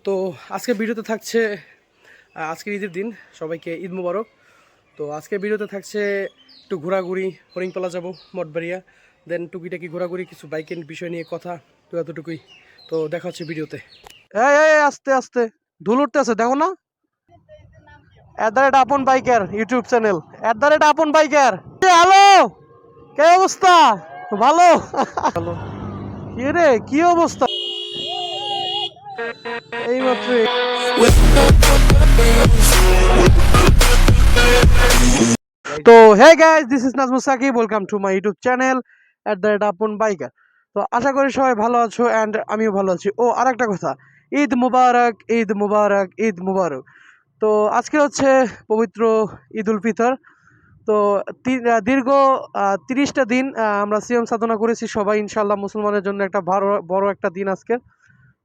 তো আজকে ভিডিওতে থাকছে আজকের ঈদের দিন, সবাইকে ঈদ মুবারক। তো আজকের ভিডিওতে থাকছে একটু ঘোরাঘুরি, হরিণতলা যাব, মঠবাড়িয়া, দেন টুকিটাকি ঘোরাঘুরি, কিছু বাইকের বিষয় নিয়ে কথা, তো এতটুকুই। তো দেখা হচ্ছে ভিডিওতে। এই আস্তে আস্তে ধুল উঠতে আছে, দেখো না। @আপন biker YouTube channel, @Apon biker. Hello, কে অবস্থা? ভালো? ভালো। কি রে, কি অবস্থা? এই মাত্র তো hey guys, this is Nazmul Sakib, welcome to my YouTube channel @Apon Biker. তো আশা করি সবাই ভালো আছো অ্যান্ড আমিও ভালো আছি। ও আরেকটা কথা, ঈদ মুবারক, ঈদ মুবারক, ঈদ মুবারক। তো আজকে হচ্ছে পবিত্র ঈদ উল ফিতর। তো দীর্ঘ 30টা দিন আমরা সিয়াম সাধনা করেছি সবাই, ইনশাল্লাহ মুসলমানের জন্য একটা বড় একটা দিন আজকে,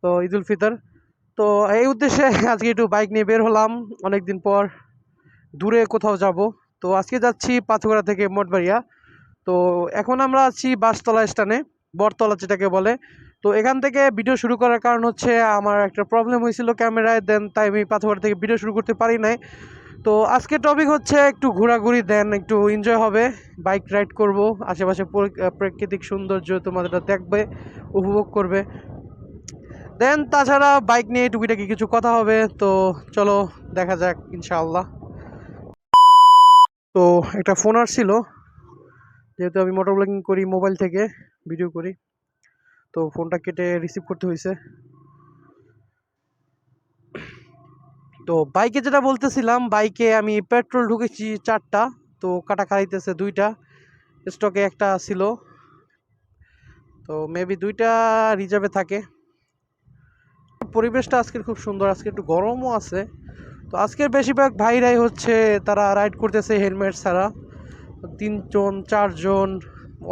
তো ঈদ উল ফিতর। তো এই উদ্দেশ্যে আজকে একটু বাইক নিয়ে বের হলাম, অনেকদিন পর দূরে কোথাও যাব। তো আজকে যাচ্ছি পাথুগড়া থেকে মঠবাড়িয়া। তো এখন আমরা আছি বাসতলা স্ট্যান্ডে, বটতলা যেটাকে বলে। তো এখান থেকে ভিডিও শুরু করার কারণ হচ্ছে আমার একটা প্রবলেম হয়েছিল ক্যামেরায়, দেন তাই আমি পাথুগড়া থেকে ভিডিও শুরু করতে পারি নাই। তো আজকে টপিক হচ্ছে একটু ঘোরাঘুরি, দেন একটু এনজয় হবে, বাইক রাইড করব, আশেপাশে প্রাকৃতিক সৌন্দর্য তোমাদের দেখবে, উপভোগ করবে। দেন তাছাড়া বাইক নিয়ে টুকিটাকি কিছু কথা হবে। তো চলো দেখা যাক ইনশাআল্লাহ। তো একটা ফোন আসছিল, যেহেতু আমি মোটর ব্লগিং করি, মোবাইল থেকে ভিডিও করি, তো ফোনটা কেটে রিসিভ করতে হয়েছে। তো বাইকে যেটা বলতেছিলাম, বাইকে আমি পেট্রোল ঢুকেছি 4টা, তো কাটা খাইতেছে 2টা, স্টকে একটা ছিল, তো মেবি 2টা রিজার্ভে থাকে। পরিবেশটা আজকের খুব সুন্দর, আজকে একটু গরমও আছে। তো আজকের বেশিরভাগ ভাইরাই হচ্ছে তারা রাইড করতেছে হেলমেট ছাড়া, 3 জন 4 জন,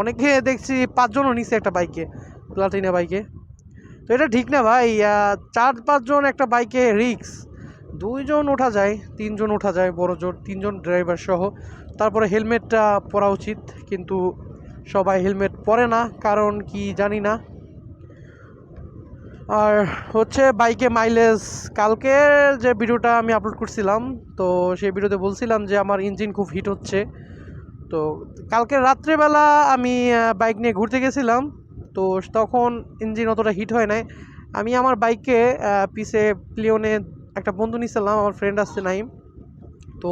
অনেকে দেখছি 5 জনও নিচে একটা বাইকে, প্লাটিনা বাইকে। তো এটা ঠিক না ভাই, 4-5 জন একটা বাইকে রিক্স। 2 জন ওঠা যায়, 3 জন ওঠা যায়, বড় জোর 3 জন ড্রাইভার সহ। তারপরে হেলমেটটা পরা উচিত, কিন্তু সবাই হেলমেট পরে না, কারণ কি জানি না। আর হচ্ছে বাইকে মাইলেজ, কালকে যে ভিডিওটা আমি আপলোড করছিলাম, তো সেই ভিডিওতে বলছিলাম যে আমার ইঞ্জিন খুব হিট হচ্ছে। তো কালকে রাত্রেবেলা আমি বাইক নিয়ে ঘুরতে গেছিলাম, তো তখন ইঞ্জিন অতটা হিট হয় নাই। আমি আমার বাইকে পিছে প্লিওনে একটা বন্ধু নিয়েছিলাম, আমার ফ্রেন্ড আসছে নাইম, তো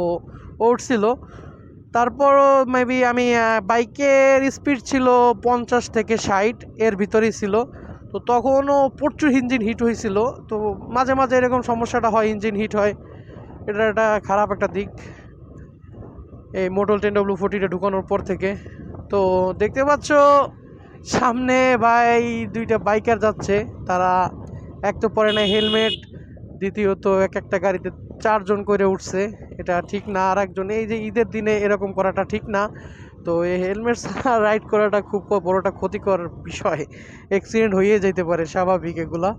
ও উঠছিল। তারপরও মেবি আমি বাইকের স্পিড ছিল 50 থেকে 60 এর ভিতরেই ছিল। তো তখনও প্রচুর ইঞ্জিন হিট হয়েছিল। তো মাঝে মাঝে এরকম সমস্যাটা হয়, ইঞ্জিন হিট হয়, এটা একটা খারাপ একটা দিক এই মোটল 10W40টা ঢুকানোর পর থেকে। তো দেখতে পাচ্ছ সামনে ভাই 2টা বাইকার যাচ্ছে, তারা এক তো পরে না হেলমেট, দ্বিতীয়ত এক একটা গাড়িতে 4 জন করে উঠছে, এটা ঠিক না। আর একজন, এই যে ঈদের দিনে এরকম করাটা ঠিক না। তো এই হেলমেট ছাড়া রাইড করাটা খুব বড়টা ক্ষতিকর বিষয়, অ্যাক্সিডেন্ট হয়ে যেতে পারে, স্বাভাবিক এগুলা।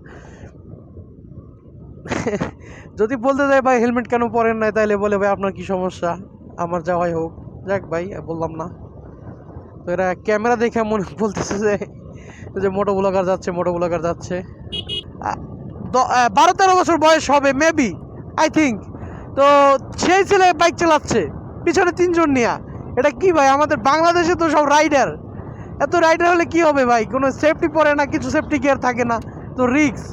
যদি বলতে যাই ভাই হেলমেট কেন পরেন নাই, তাহলে বলে ভাই আপনার কি সমস্যা, আমার যা হয় হোক। যাক ভাই, বললাম না। তো এরা ক্যামেরা দেখে মনে বলতেছে যে মোটো ব্লগার যাচ্ছে, মোটো ব্লগার যাচ্ছে। 12-13 বছর বয়স হবে মেবি, আই থিঙ্ক। তো সেই ছেলে বাইক চালাচ্ছে পিছনে 3 জন নিয়ে। এটা কি ভাই, আমাদের বাংলাদেশে তো সব রাইডার, এত রাইডার হলে কি হবে ভাই, কোনো সেফটি পড়ে না, কিছু সেফটি গিয়ার থাকে না, তো রিক্স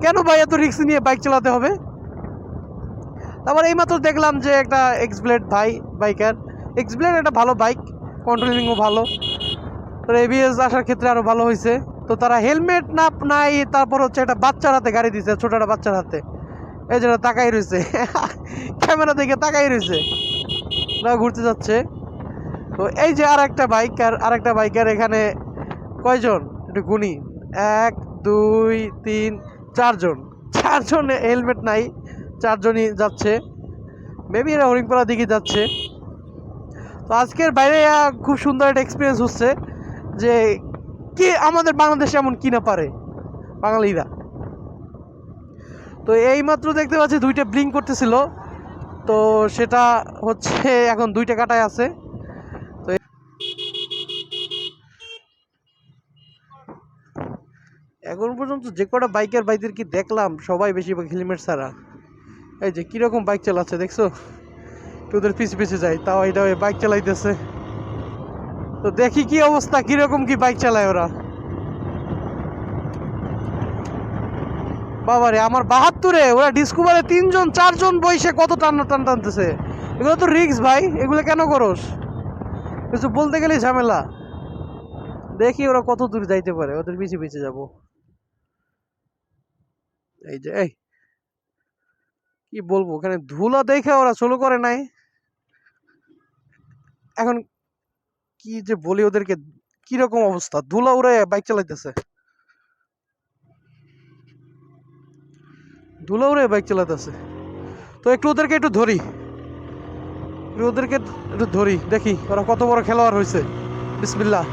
কেন ভাই, এত রিক্স নিয়ে বাইক চালাতে হবে? তারপর এইমাত্র দেখলাম যে একটা এক্সব্লেড ভাই বাইকার, এক্সব্লেড একটা ভালো বাইক, কন্ট্রোলিংও ভালো, তো এবিএস আসার ক্ষেত্রে আরও ভালো হয়েছে। তো তারা হেলমেট না নাই, তারপর হচ্ছে একটা বাচ্চার হাতে গাড়ি দিছে, ছোট একটা বাচ্চার হাতে, এই যেটা তাকাই রয়েছে, ক্যামেরা দেখে তাকাই রয়েছে, ওরা ঘুরতে যাচ্ছে। তো এই যে আরেকটা বাইকার এখানে কয়জন একটু গুনি, 1 2 3 4 জন, 4 জন হেলমেট নাই, 4 জনই যাচ্ছে, মেবি এরা হরিণপাড়া দিকে যাচ্ছে। তো আজকের বাইরে খুব সুন্দর একটা এক্সপিরিয়েন্স হচ্ছে, যে কি আমাদের বাংলাদেশে এমন কি না পারে বাঙালিরা। তো এইমাত্র দেখতে পাচ্ছি 2টা ব্লিঙ্ক করতেছিল, তো সেটা হচ্ছে এখন 2টা কাটায় আছে। তো এখন পর্যন্ত পর্যন্ত যে কটা বাইকের বাইদের কি দেখলাম সবাই বেশিরভাগ হেলমেট ছাড়া। এই যে কিরকম বাইক চালাচ্ছে দেখছো, ওদের পিছে পিছে যায়, তাও এটা বাইক চালাইতেছে। তো দেখি কি অবস্থা, কিরকম কি বাইক চালায় ওরা। বাবারে আমার 72-এ ওরা ডিসকভারে 3জন 4জন বসে কত টানতেছে। এগুলো তো রিক্স ভাই, এগুলো কেন করস? কিছু বলতে গেলেই ঝামেলা। দেখি ওরা কত দূর যাইতে পারে, ওদের পিছে পিছে যাব। এই যে এই কি বলবো, ওখানে ধুলা দেখে ওরা শুরু করে নাই। এখন কি যে বলি ওদেরকে, কিরকম অবস্থা, ধুলা উড়ে বাইক চালাইতেছে, ধুলা উড়ে বাইক চালাইতেছে। তো একটু ওদেরকে একটু ধরি, ওদেরকে একটু ধরি, দেখি ওরা কত বড় খেলোয়াড় হয়েছে। বিসমিল্লাহ।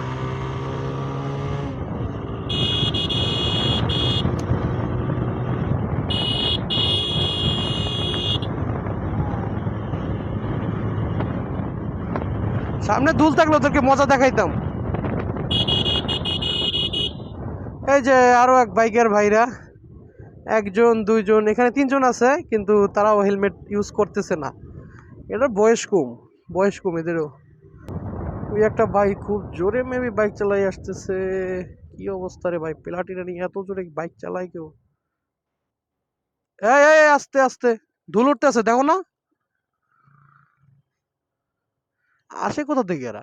সামনে দুল থাকলে ওদেরকে মজা দেখাইতাম। এই যে আরো এক বাইকের ভাইরা, একজন দুইজন, এখানে 3জন আছে, কিন্তু তারাও হেলমেট ইউজ করতেছে না। এটা বয়স কম এদেরও। ওই একটা বাইক খুব জোরে মেবি বাইক চালাই আসতেছে। কি অবস্থা রে ভাই, প্লাটিনা নিয়ে এত জোরে বাইক চালায় কেউ? এই এই আস্তে আস্তে, ধুল উঠতেছে দেখো না, আসে কোথা থেকে এরা?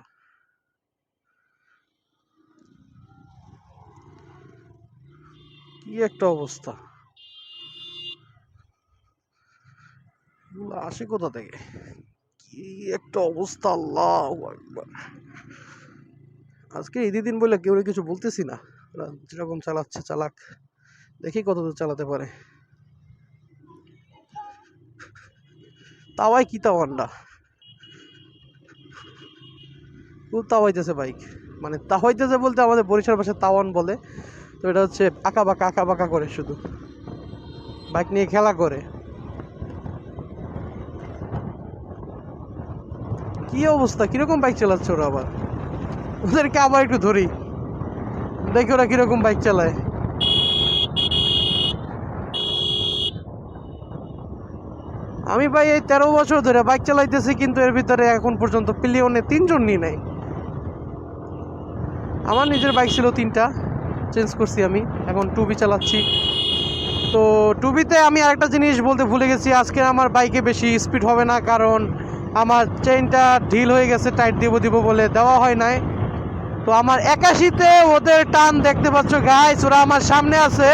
কি একটা অবস্থা, আসে কোথা থেকে, কি একটা অবস্থা, আল্লাহু আকবার। আজকে ঈদের দিন বলে কেউ কিছু বলতেছি না, ওরা যেরকম চালাচ্ছে চালাক, দেখি কতদূর চালাতে পারে। তাওয়াই কি তাওয়ান্ডা, খুব তাওয়াইতেছে বাইক, মানে তাওয়াইতেছে বলতে আমাদের বরিশাল ভাষায় তাওয়ান বলে। তো এটা হচ্ছে আঁকা বাঁকা করে, শুধু বাইক নিয়ে খেলা করে। কি অবস্থা, কিরকম বাইক চালাচ্ছে ওরা আবার, ওদেরকে আবার একটু ধরি, দেখি ওরা কিরকম বাইক চালায়। আমি ভাই এই 13 বছর ধরে বাইক চালাইতেছি, কিন্তু এর ভিতরে এখন পর্যন্ত পিলিয়নে 3জন নিয়ে নাই। আমার নিজের বাইক ছিল 3টা, চেঞ্জ করছি আমি, এখন টুবি চালাচ্ছি। তো টুবিতে আমি আরেকটা জিনিস বলতে ভুলে গেছি, আজকে আমার বাইকে বেশি স্পিড হবে না, কারণ আমার চেইনটা ঢিল হয়ে গেছে, টাইট দিব বলে দেওয়া হয় নাই। তো আমার 81-তে ওদের টান দেখতে পাচ্ছ গাইস, ওরা আমার সামনে আছে,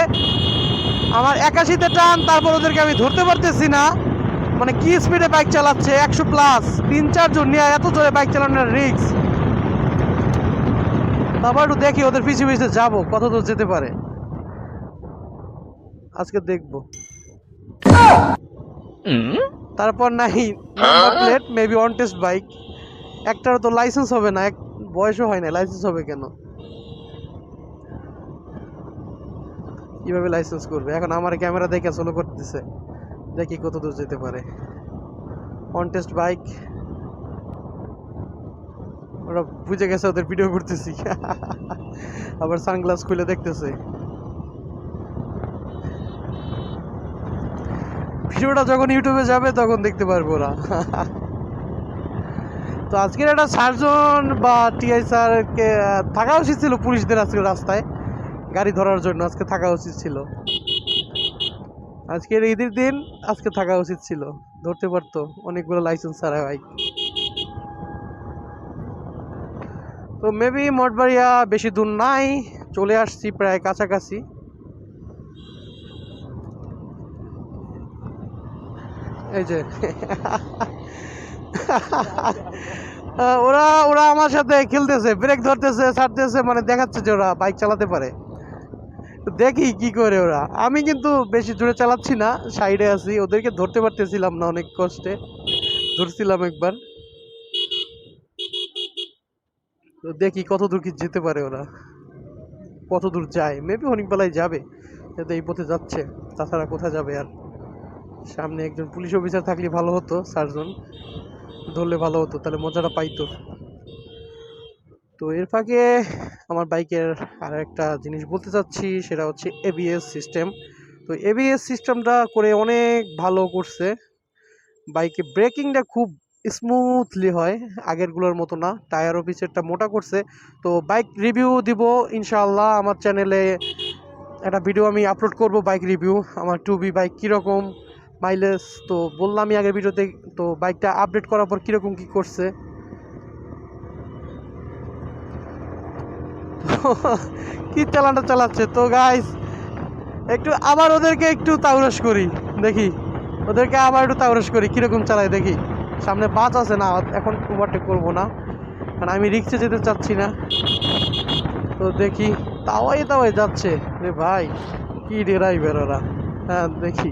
আমার 81-তে টান, তারপর ওদেরকে আমি ধরতে পারতেছি না। মানে কি স্পিডে বাইক চালাচ্ছে, 100+, 3-4 জন নিয়ে এত জোরে বাইক চালানোর রিস্ক। তারপর একটু দেখি ওদের পিছিয়ে পিছিয়ে যাবো, কত দূর যেতে পারে আজকে দেখবো। তারপর নাই number plate, maybe on test bike, একটারও তো লাইসেন্স হবে না, এক বয়সও হয় না, লাইসেন্স হবে কেন, কিভাবে লাইসেন্স করবে? এখন আমার ক্যামেরা দেখে চলো করতেছে, দেখি কত দূর যেতে পারে। অন টেস্ট বাইক, ওরা বুঝে গেছে ওদের ভিডিও করতেছি। আবার সানগ্লাস খুলে দেখতেছে। ভিডিওটা যখন ইউটিউবে যাবে তখন দেখতে পারবো ওরা। তো আজকের একটা সার্জন বা টিআই স্যারকে থাকা উচিত ছিল, পুলিশদের আজকে রাস্তায় গাড়ি ধরার জন্য আজকে থাকা উচিত ছিল। আজকের ঈদের দিন, আজকে থাকা উচিত ছিল, ধরতে পারতো অনেকগুলো লাইসেন্স ছাড়া বাইক। তো মেবি মঠবাড়িয়া বেশি দূর নাই, চলে আসছি প্রায় কাছাকাছি। এই যে ওরা ওরা আমার সাথে খেলতেছে, ব্রেক ধরতেছে, ছাড়তেছে, মানে দেখাচ্ছে যে ওরা বাইক চালাতে পারে। দেখি কি করে ওরা। আমি কিন্তু বেশি জোরে চালাচ্ছি না, সাইডে আছি, ওদেরকে ধরতে পারতেছিলাম না, অনেক কষ্টে ধরছিলাম একবার। তো দেখি কত দূর কি যেতে পারে ওরা, কত দূর যায়, মেবি অনেক বেলায় যাবে, যেহেতু এই পথে যাচ্ছে, তাছাড়া কোথায় যাবে আর। সামনে একজন পুলিশ অফিসার থাকলে ভালো হতো, সার্জন ধরলে ভালো হতো, তাহলে মজাটা পাইতো। তো এর ফাঁকে আমার বাইকের আর একটা জিনিস বলতে চাচ্ছি, সেটা হচ্ছে এবিএস সিস্টেম। তো এবিএস সিস্টেমটা করে অনেক ভালো করছে। বাইকে ব্রেকিংটা খুব স্মুথলি হয়, আগেরগুলোর মতো না। টায়ারও পিছেরটা মোটা করছে। তো বাইক রিভিউ দিব ইনশাআল্লাহ আমার চ্যানেলে। একটা ভিডিও আমি আপলোড করব বাইক রিভিউ, আমার টুবি বাইক কীরকম মাইলেজ। তো বললামই আগের ভিডিওতে, তো বাইকটা আপডেট করার পর কীরকম কী করছে। কি চালানটা চালাচ্ছে। তো গাইস একটু আবার ওদেরকে একটু তাউরস করি, দেখি ওদেরকে আবার একটু তাউরস করি কীরকম চালায় দেখি। সামনে বাস আছে না, এখন ওভারটেক করবো না, কারণ আমি রিক্সে যেতে চাচ্ছি না। তো দেখি, তাওয়াই যাচ্ছে রে ভাই, কি ড্রাইভার ওরা। হ্যাঁ দেখি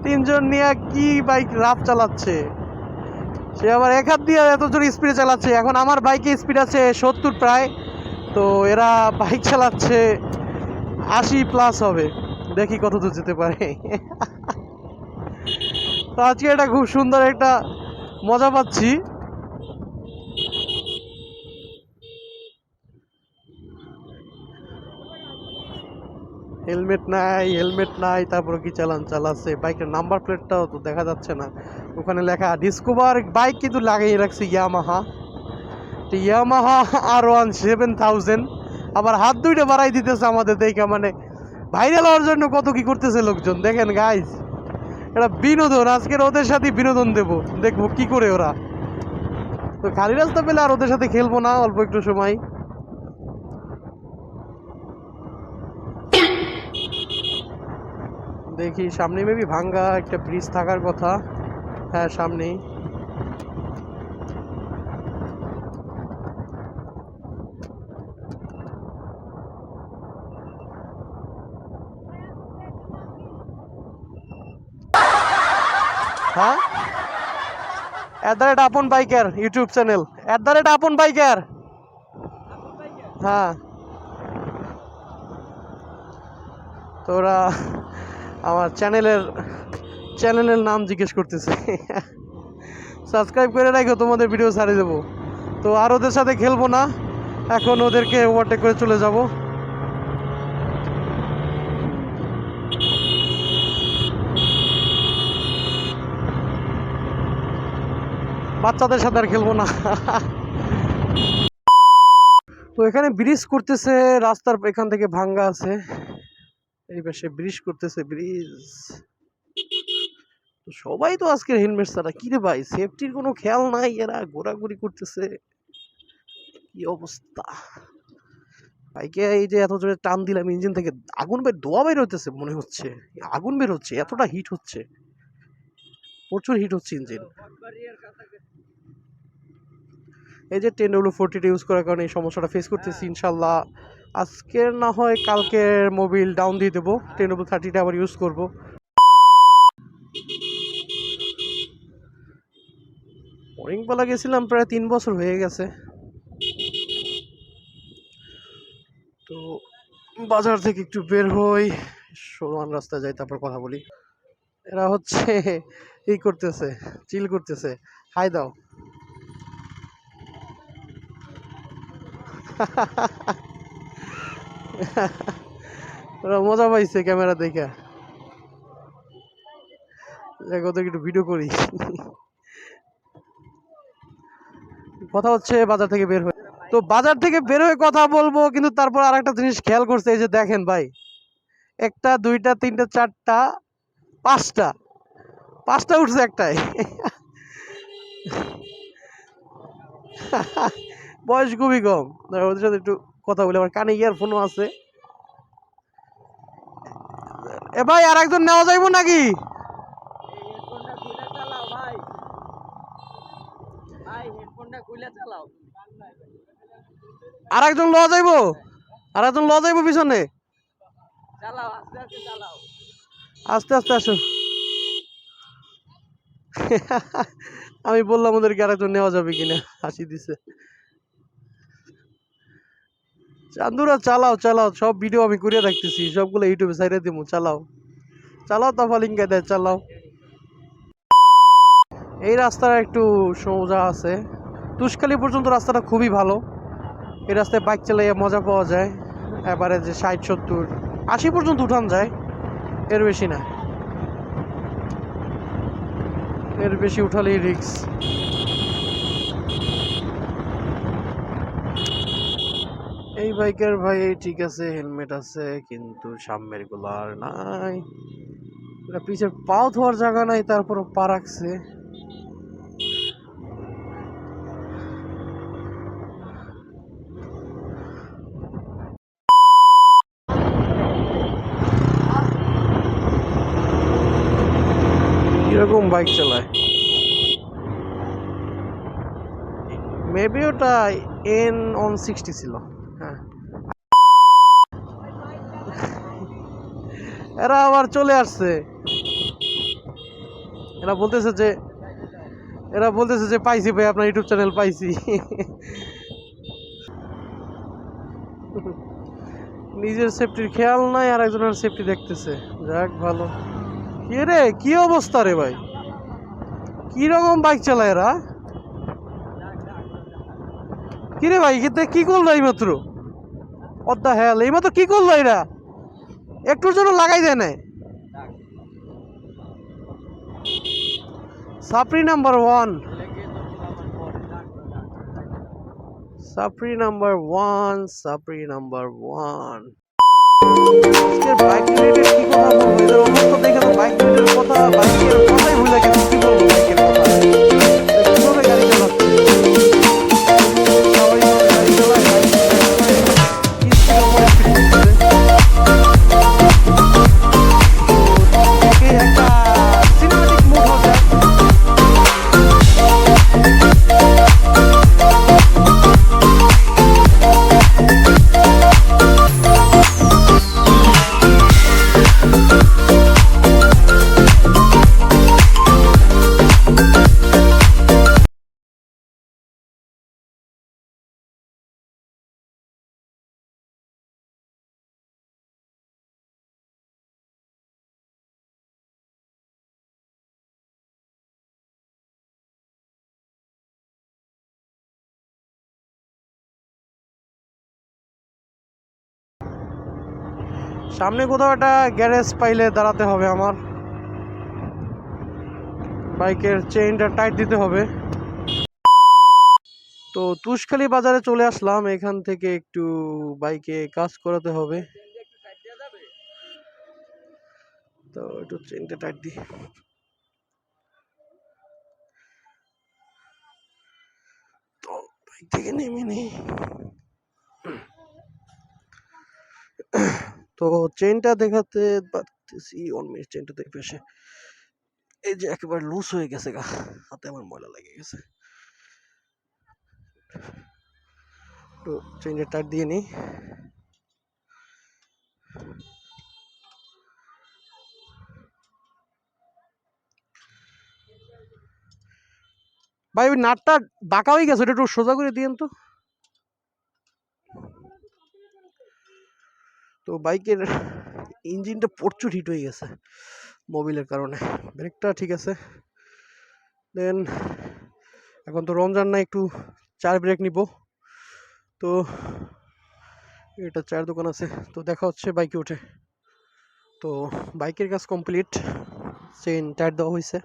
তিনজন নিয়ে কি বাইক রাফ চালাচ্ছে। সে আবার এক হাত দিয়ে এত জোরে স্পিডে চালাচ্ছে। এখন আমার বাইকে স্পিড আছে 70 প্রায়, তো এরা বাইক চালাচ্ছে 80+ হবে। দেখি কত দূর যেতে পারে। তো আজকে এটা খুব সুন্দর একটা মজা পাচ্ছি। হেলমেট নাই, তারপরে কি চালাচ্ছে। বাইকের নাম্বার প্লেটটাও তো দেখা যাচ্ছে না, ওখানে লেখা ডিসকভার বাইক কিন্তু লাগিয়ে রাখছে ইয়ামাহা। Yamaha R1 7000। আবার হাত দুইটা বাড়াই দিতেছে আমাদের দেখা, মানে ভাইরাল হওয়ার জন্য কত কি করতেছে লোকজন। দেখেন গাইজ, এটা বিনোদন, আজকের ওদের সাথে বিনোদন দেখবো কি করে ওরা। তো খালি রাস্তা পেলে আর ওদের সাথে খেলবো না অল্প একটু সময়। দেখি সামনে মেবি ভাঙ্গা একটা ব্রিজ থাকার কথা। হ্যাঁ সামনেই। হ্যাঁ, @আপন biker YouTube channel, @Apon biker. হ্যাঁ, তো ওরা আমার চ্যানেলের নাম জিজ্ঞেস করতেছে। সাবস্ক্রাইব করে রাখো, তোমাদের ভিডিও ছাড়িয়ে দেবো। তো আর ওদের সাথে খেলবো না, এখন ওদেরকে ওভারটেক করে চলে যাব। বাচ্চাদের সাথে আর খেলবো না। তো এখানে ব্রিজ করতেছে, রাস্তার এখান থেকে ভাঙ্গা আছে, এই পাশে ব্রিজ করতেছে ব্রিজ। সবাই তো আজকে হেলমেট ছাড়া, কি রে ভাই, সেফটির কোনো খেয়াল নাই, এরা ঘোরাঘুরি করতেছে, কি অবস্থা। বাইকে এই যে এত জোরে টান দিলাম ইঞ্জিন থেকে আগুন ধোঁয়া বের হইতেছে, মনে হচ্ছে আগুন বের হচ্ছে, এতটা হিট হচ্ছে, প্রচুর হিট হচ্ছে ইঞ্জিন। এই যে 10W40 ইউজ করার কারণে এই সমস্যাটা ফেস করতেছি। ইনশাল্লাহ আজকের না হয় কালকের মোবিল ডাউন দিয়ে দেবো, 10W30টা আবার ইউজ করব। অরিংপালা গেছিলাম প্রায় 3 বছর হয়ে গেছে। তো বাজার থেকে একটু বের হই, সমান রাস্তায় যাই, তারপর কথা বলি। এরা হচ্ছে এই করতেছে, চিল করতেছে, হাই দাও। ওরা মজা পাইছে ক্যামেরা দেখে। ওদের একটু ভিডিও করি। কথা হচ্ছে বাজার থেকে বের হয়ে, তো বাজার থেকে বের হয়ে কথা বলবো, কিন্তু তারপর আর একটা জিনিস খেয়াল করছে, এই যে দেখেন ভাই, একটা দুইটা তিনটা চারটা পাঁচটা পাঁচটা উঠছে একটাই। বয়স খুবই কম। ওদের সাথে একটু কথা বলি, আমার কানে ইয়ারফোনও আছে। এ ভাই আর একজন নেওয়া যাইব নাকি? আর একজন লওয়া যাইব, আর একজন লওয়া যাইব পিছনে। আস্তে আস্তে আসো। আমি বললাম ওদেরকে আরেকজন নেওয়া যাবে কিনা, হাসি দিছে। চান্দুরা চালাও চালাও, সব ভিডিও আমি করে রাখতেছি, সবগুলো ইউটিউবে ছাইড়ে দিব। চালাও চালাও, তফালিঙ্গা দেয় চালাও। এই রাস্তাটা একটু সোজা আছে, তুষখালী পর্যন্ত রাস্তাটা খুবই ভালো। এই রাস্তায় বাইক চালিয়ে মজা পাওয়া যায়। এবারে যে 60, 70, 80 পর্যন্ত উঠান যায়, এর বেশি না। এর বেশি উঠালেই রিক্স। এই বাইকের ভাই ঠিক আছে, হেলমেট আছে, কিন্তু সামনের গুলো আর নাই। পিছের পাও ধোয়ার জায়গা নাই, তারপরও পা রাখছে। কিরকম বাইক চালায়? মেবি ওটা N160 ছিল। হ্যাঁ, এরা আবার চলে আসছে। এরা বলতেছে যে পাইছি ভাই, আপনার ইউটিউব চ্যানেল পাইছি। নিজের সেফটির খেয়াল নাই, আর একজনের সেফটি দেখতেছে। যাক ভালো। কি রে, কি অবস্থা রে ভাই? কি রকম বাইক চালায় এরা? কি রে ভাই, কি করলো এইমাত্র? অদ্দা হেল, এইমাত্র কি করলো এরা? একটুর জন্য লাগাই দেয় না। সাপ্রি নাম্বার 1, সাপ্রি নাম্বার 1, সাপ্রি নাম্বার 1। আজকের বাইক রিলেটেড কি কথা বলবো? এদের অবস্থা দেখে তো বাইক রিলেটেড কথা, বাইকের কথাই ভুলে গেছি। কি বলবো বাইকের কথা? কিভাবে গাড়ি চালাচ্ছে? স্বাভাবিকভাবে গাড়ি চালায়, বাইক চালায়, কি স্পিডের উপর স্পিড করতেছে। তো একটা সিনেমাটিক মুড হয়ে যায়। সামনে কোথাও একটা গ্যারেজ পাইলে দাঁড়াতে হবে আমার। বাইকের চেইনটা টাইট দিতে হবে। তো তুষখালী বাজারে চলে আসলাম, এখান থেকে একটু বাইকে কাজ করাতে হবে। তো একটু চেইনটা টাইট দিই। তো বাইক থেকে নেমে নেই। তো চেইনটা দেখাতে পারতেছি, 1 মিনিট। চেইনটা দেখবে সে, এই যে একেবারে লুজ হয়ে গেছে গা, হাতে আমার ময়লা লেগে গেছে। তো চেইনটা টাইট দিয়ে নিই। ভাই ওই নাটটা বাঁকা হয়ে গেছে, ওটা একটু সোজা করে দিয়েন তো। তো বাইকের ইঞ্জিনটা প্রচুর হিট হয়ে গেছে মোবিলের কারণে। ব্রেকটা ঠিক আছে। দেন এখন তো রমজান না, একটু চার ব্রেক নিব। তো এটা চায়ের দোকান আছে, তো দেখা হচ্ছে বাইকে উঠে। তো বাইকের কাজ কমপ্লিট, চেইন টায়ার দেওয়া হয়েছে।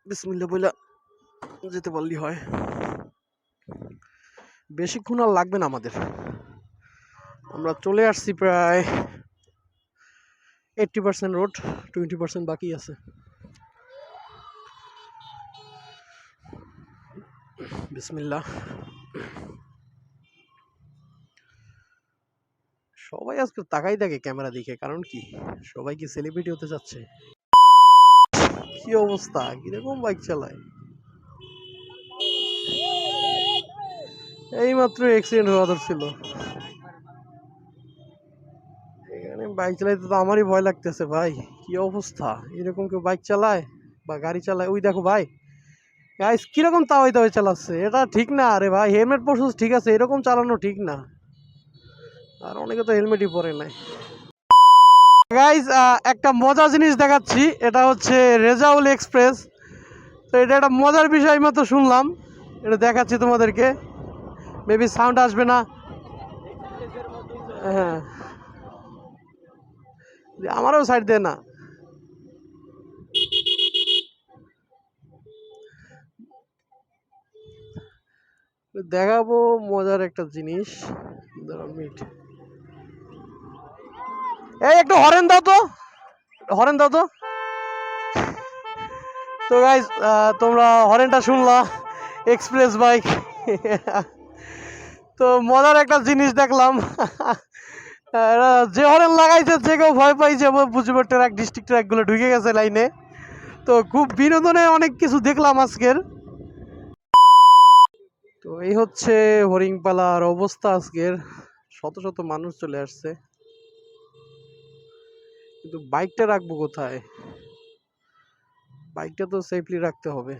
বিসমিল্লাহ বইলা যেতে পারলেই হয়। বেশিক্ষণ আর লাগবে না আমাদের। আমরা চলে আসছি প্রায় 80% রোড, 20% বাকি আছে। বিসমিল্লাহ। সবাই আজকে তাকাই থাকে ক্যামেরা দিকে, কারণ কি সবাই কি সেলিব্রিটি হতে যাচ্ছে? কি অবস্থা, কিরকম বাইক চালায়? এই মাত্র অ্যাক্সিডেন্ট হওয়া ধরছিল। এখানে বাইক চালাইতে তো আমারই ভয় লাগতেছে ভাই। কি অবস্থা, এরকম কেউ বাইক চালায় বা গাড়ি চালায়? ওই দেখো ভাই, গাইস কিরকম তাওয়াই তাওয়াই চালাচ্ছে, এটা ঠিক না। আরে ভাই হেলমেট পরছিস ঠিক আছে, এরকম চালানো ঠিক না। আর অনেকে তো হেলমেটই পরে নাই। গাইস একটা মজার জিনিস দেখাচ্ছি, এটা হচ্ছে রেজাউল এক্সপ্রেস। তো এটা একটা মজার বিষয় মতো শুনলাম। এটা দেখাচ্ছি তোমাদেরকে, মেবি সাউন্ড আসবে না। হ্যাঁ, আমারও সাইড দেয় না। দেখাবো মজার একটা জিনিস। মিট, এই একটু হরেন দাও তো, হরেন দাও তো। তো গাইজ তোমরা হরেনটা শুনলা, এক্সপ্রেস বাইক। তো মজার একটা জিনিস দেখলাম। যে হরেন লাগাইছে যে কেউ ভয় পাইছে, বুঝবে ট্র্যাক, ডিস্ট্রিক্ট ট্র্যাকগুলো ঢুকে গেছে লাইনে। তো খুব বিনোদনে অনেক কিছু দেখলাম আজকের। তো এই হচ্ছে হরিংপালার অবস্থা আজকের। শত শত মানুষ চলে আসছে, কিন্তু বাইকটা রাখবো কোথায়? বাইকটা তো সেফলি রাখতে হবে।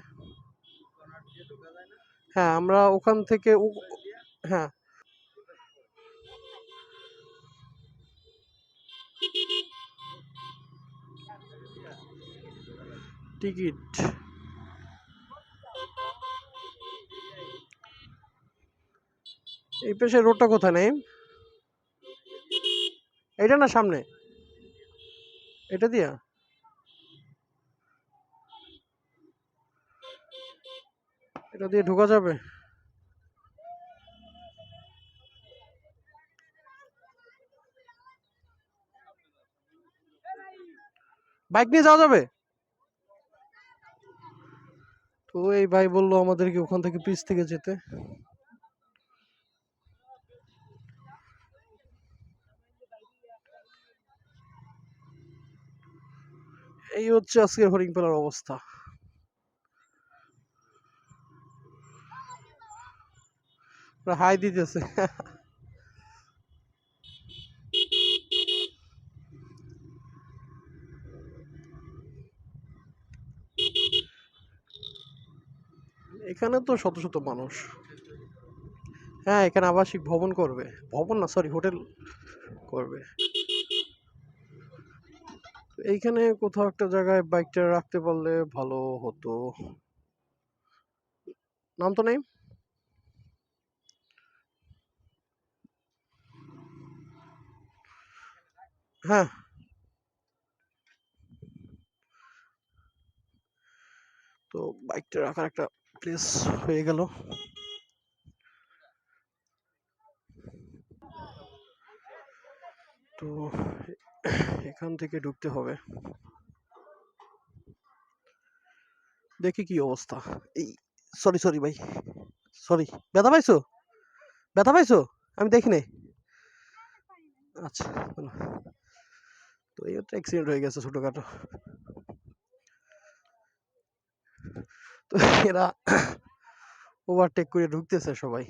হ্যাঁ, আমরা ওখান থেকে হ্যাঁ, টিকিট। এই পাশে রোডটা কোথায় নেই? এটা না সামনে, এটা দিয়া এটা দিয়ে ঢোকা যাবে? বাইক নিয়ে যাওয়া যাবে? তো এই ভাই বললো আমাদেরকে ওখান থেকে পিচ থেকে যেতে। এই হচ্ছে আজকের হরিংপালার অবস্থা। হাই দিতেছে। এখানে তো শত শত মানুষ। হ্যাঁ, এখানে আবাসিক ভবন করবে, ভবন না সরি, হোটেল করবে। এইখানে কোথাও একটা জায়গায় বাইকটা রাখতে পারলে ভালো হতো। নাম তো নেই। হ্যাঁ, তো বাইকটা রাখার একটা প্লেস হয়ে গেল। তো এখান থেকে ঢুকতে হবে, দেখি কি অবস্থা। এই সরি সরি ভাই, সরি। ব্যথা পাইছো? ব্যথা পাইছো? আমি দেখি নাই। আচ্ছা, তো এই একটা অ্যাক্সিডেন্ট হয়ে গেছে ছোটখাটো। তো এরা ওভারটেক করে ঢুকতেছে সবাই।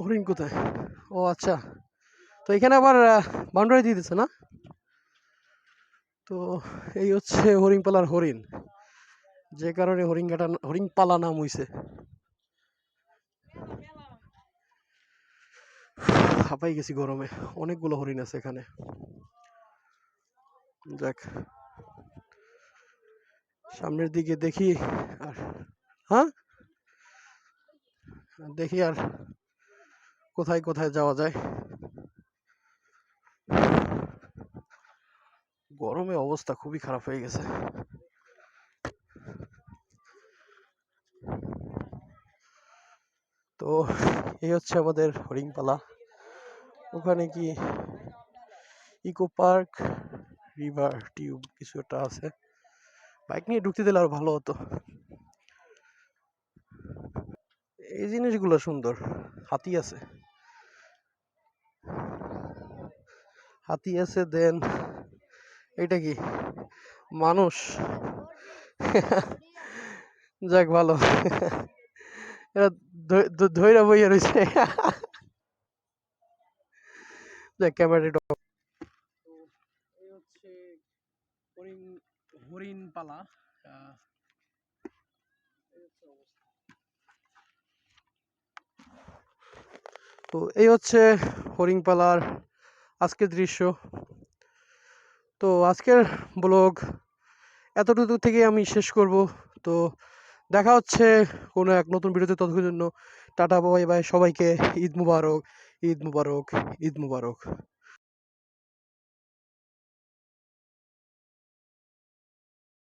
হরিণ কোথায়? ও আচ্ছা, তো এখানে আবার বাউন্ডারি দিয়ে দিচ্ছে না? তো এই হচ্ছে হরিণপালার হরিণ, যে কারণে হরিণপালা নাম হইছে। হাঁপাই গেছি গরমে, অনেকগুলো হরিণ আছে এখানে। দেখ সামনের দিকে দেখি, আর হ্যাঁ, দেখি আর কোথায় কোথায় যাওয়া যায়। গরমে অবস্থা খুবই খারাপ হয়ে গেছে। তো এই হচ্ছে আমাদের হরিণপালা। ওখানে কি ইকো পার্ক, রিভার টিউব কিছু একটা আছে। বাইক নিয়ে ঢুকতে দিলে আর ভালো হতো। এই জিনিসগুলো সুন্দর। হাতি আছে, হাতি আছে, দেন এটা কি মানুষ? যাক ভালো, এরা ধৈরা বইয়া রয়েছে। যাক ক্যামেরা। এই হচ্ছে হরিণ, হরিণ পালা। তো এই হচ্ছে হরিণপালার আজকের দৃশ্য। তো আজকের ব্লগ এতটুকু থেকে আমি শেষ করব। তো দেখা হচ্ছে কোনো এক নতুন ভিডিওতে, ততক্ষণের জন্য টাটা বাই বাই সবাইকে। ঈদ মুবারক, ঈদ মুবারক, ঈদ মুবারক।